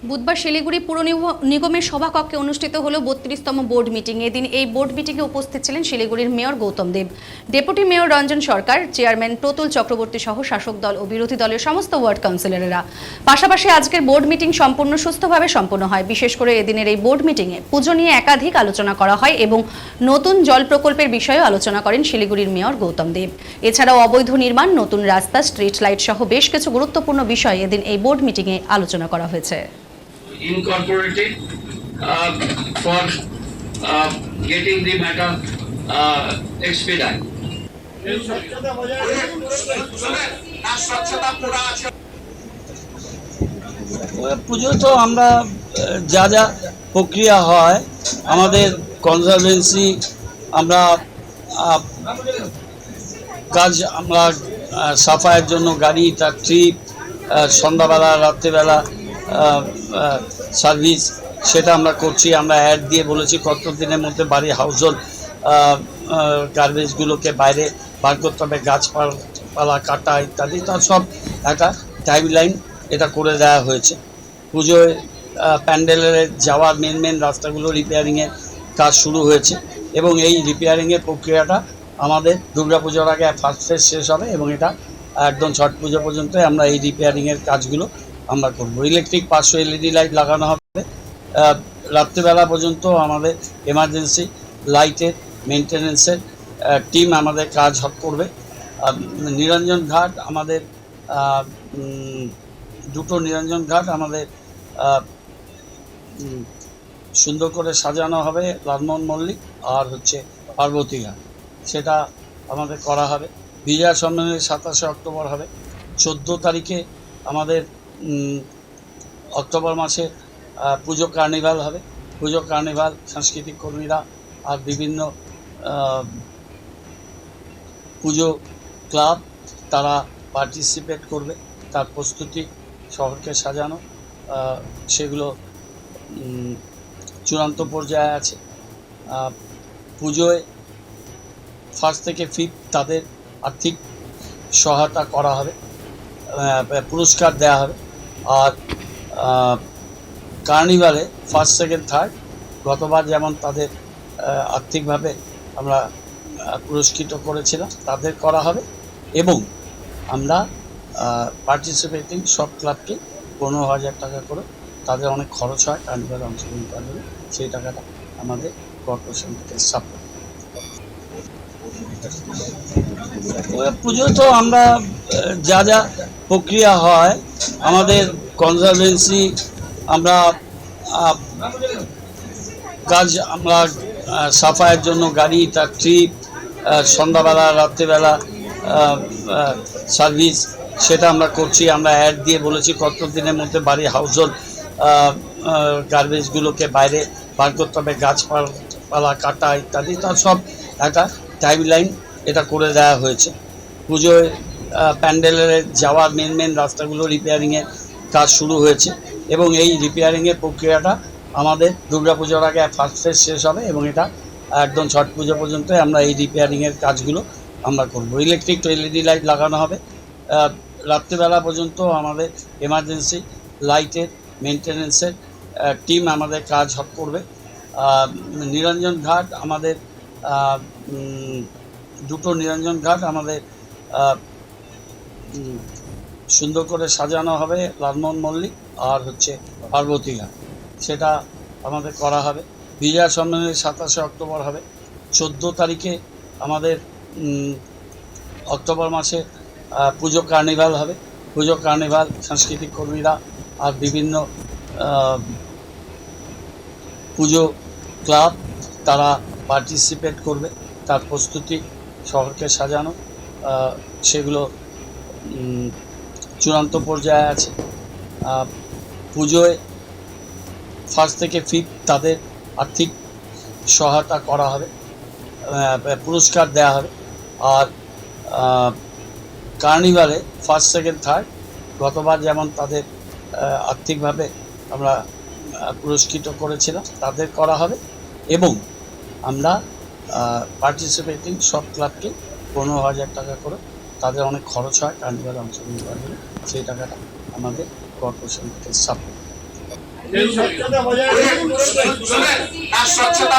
বুধবার শিলিগুড়ি পুর নিগমের সভাকক্ষে অনুষ্ঠিত হলো ৩২তম বোর্ড মিটিং। এদিন এই বোর্ড মিটিংয়ে উপস্থিত ছিলেন শিলিগুড়ির মেয়র গৌতম দেব, ডেপুটি মেয়র রঞ্জন সরকার, চেয়ারম্যান প্রতুল চক্রবর্তী সহ শাসক দল ও বিরোধী দলের সমস্ত ওয়ার্ড কাউন্সিলরেরা। পাশাপাশি আজকের বোর্ড মিটিং সম্পূর্ণ সুস্থভাবে সম্পন্ন হয়। বিশেষ করে এদিনের এই বোর্ড মিটিংয়ে পুজো নিয়ে একাধিক আলোচনা করা হয় এবং নতুন জল প্রকল্পের বিষয়েও আলোচনা করেন শিলিগুড়ির মেয়র গৌতম দেব। এছাড়াও অবৈধ নির্মাণ, নতুন রাস্তা, স্ট্রিট লাইট সহ বেশ কিছু গুরুত্বপূর্ণ বিষয় এদিন এই বোর্ড মিটিংয়ে আলোচনা করা হয়েছে। Incorporated for getting the matter expedite. পুজো তো আমরা যা যা প্রক্রিয়া হয় আমাদের কনজারভেন্সি আমরা কাজ আমরা সাফাইয়ের জন্য গাড়ি, তার ট্রিপ, সন্ধ্যাবেলা রাত্রেবেলা সার্ভিস সেটা আমরা করছি। আমরা অ্যাড দিয়ে বলেছি কত দিনের মধ্যে বাড়ি হাউসহোল্ড গার্বেজগুলোকে বাইরে বার করতে হবে, গাছপালা কাটা ইত্যাদি, তার সব একটা টাইম লাইন এটা করে দেওয়া হয়েছে। পুজোয় প্যান্ডেলের যাওয়ার মেন রাস্তাগুলো রিপেয়ারিংয়ের কাজ শুরু হয়েছে এবং এই রিপেয়ারিংয়ের প্রক্রিয়াটা আমাদের দুর্গাপুজোর আগে ফার্স্ট ফেজ শেষ হবে এবং এটা একদম ছট পুজো পর্যন্ত আমরা এই রিপেয়ারিংয়ের কাজগুলো আমরা করবো। ইলেকট্রিক 500 LED লাইট লাগানো হবে। রাত্রিবেলা পর্যন্ত আমাদের এমার্জেন্সি লাইটের মেনটেন্যান্সের টিম আমাদের কাজ করবে। নিরঞ্জন ঘাট আমাদের দুটো নিরঞ্জন ঘাট আমাদের সুন্দর করে সাজানো হবে, লালমোহন মল্লিক আর হচ্ছে পার্বতী ঘাট, সেটা আমাদের করা হবে। বিজয়া সম্মেলনের 27শে অক্টোবর হবে। 14 তারিখে আমাদের অক্টোবর মাসে পুজো কার্নিভাল হবে। পুজো কার্নিভাল সাংস্কৃতিক কর্মীরা আর বিভিন্ন পুজো ক্লাব তারা পার্টিসিপেট করবে। তার প্রস্তুতি শহরকে সাজানো সেগুলো চূড়ান্ত পর্যায়ে আছে। পুজোয় 1st থেকে 5th তাদের আর্থিক সহায়তা করা হবে, পুরস্কার দেওয়া হবে। আর কার্নিভালে 1st, 2nd, 3rd গতবার যেমন তাদের আর্থিকভাবে আমরা পুরস্কৃত করেছিলাম তাদের করা হবে এবং আমরা পার্টিসিপেটিং সব ক্লাবকে 15,000 টাকা করে, তাদের অনেক খরচ হয় কার্নিভালে অংশগ্রহণ করলে, সেই টাকাটা আমাদের কর্পোরেশন থেকে সাপোর্ট। পুজো তো আমরা যা যা প্রক্রিয়া হয় আমাদের কনজারভেন্সি আমরা কাজ আমরা সাফাইয়ের জন্য গাড়ি, তার ট্রিপ, সন্ধ্যাবেলা রাত্রেবেলা সার্ভিস সেটা আমরা করছি। আমরা অ্যাড দিয়ে বলেছি কত দিনের মধ্যে বাড়ি হাউসহোল্ড গার্বেজগুলোকে বাইরে বার করতে হবে, গাছপালা কাটা ইত্যাদি, তার সব একটা টাইম লাইন এটা করে দেওয়া হয়েছে। পুজোয় প্যান্ডেলের যাওয়ার মেন রাস্তাগুলো রিপেয়ারিংয়ের কাজ শুরু হয়েছে এবং এই রিপেয়ারিংয়ের প্রক্রিয়াটা আমাদের দুর্গাপুজোর আগে ফার্স্ট ফেজ শেষ হবে এবং এটা একদম ছট পুজো পর্যন্ত আমরা এই রিপেয়ারিংয়ের কাজগুলো আমরা করবো। ইলেকট্রিক LED লাইট লাগানো হবে। রাত্রিবেলা পর্যন্ত আমাদের এমার্জেন্সি লাইটের মেনটেন্যান্সের টিম আমাদের কাজ করবে। নিরঞ্জন ঘাট আমাদের দুটো নিরঞ্জন ঘাট আমাদের সুন্দর করে সাজানো হবে, লালমোহন মল্লিক আর হচ্ছে পার্বতী ঘাট, সেটা আমাদের করা হবে। বিজয়া সম্মেলনের 27শে অক্টোবর হবে। 14 তারিখে আমাদের অক্টোবর মাসে পুজো কার্নিভাল হবে। পুজো কার্নিভাল সাংস্কৃতিক কর্মীরা আর বিভিন্ন পুজো ক্লাব তারা পার্টিসিপেট করবে। তার প্রস্তুতি শহরকে সাজানো সেগুলো চূড়ান্ত পর্যায়ে আছে। পুজোয় 1st থেকে 5th তাদের আর্থিক সহায়তা করা হবে, পুরস্কার দেওয়া হবে। আর কার্নিভালে 1st, 2nd, 3rd গতবার যেমন তাদের আর্থিকভাবে আমরা পুরস্কৃত করেছিলাম তাদের করা হবে এবং আমরা পার্টিসিপেটিং সব ক্লাবকে 15,000 টাকা করে, তাদের অনেক খরচ হয় কার্নিভালে অংশগ্রহণ করলে, সেই টাকাটা আমাদের কর্পোরেশন থেকে সাপোর্ট। স্বচ্ছতা